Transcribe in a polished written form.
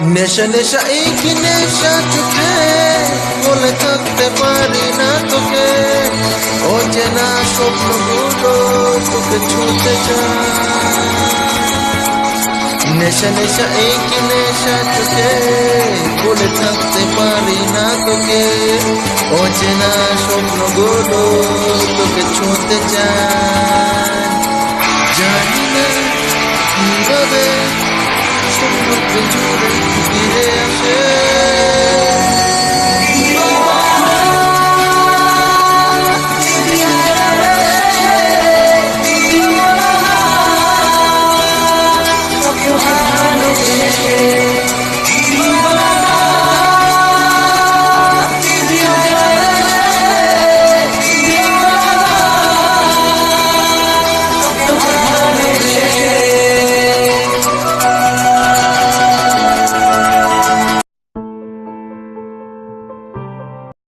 নেশা নেশা এই কি নেশা চোখে বলে থাকতে পারি না তোকে অচেনা স্বপ্নগুলো তোকে ছুঁতে চায় নেশা নেশা এই কি নেশা চোখে বলে থাকতে পারি না তোকে অচেনা স্বপ্নগুলো তোকে ছুঁতে চায় জানি না কিভাবে স্বপ্নকে জুড়ে ফিরে আসে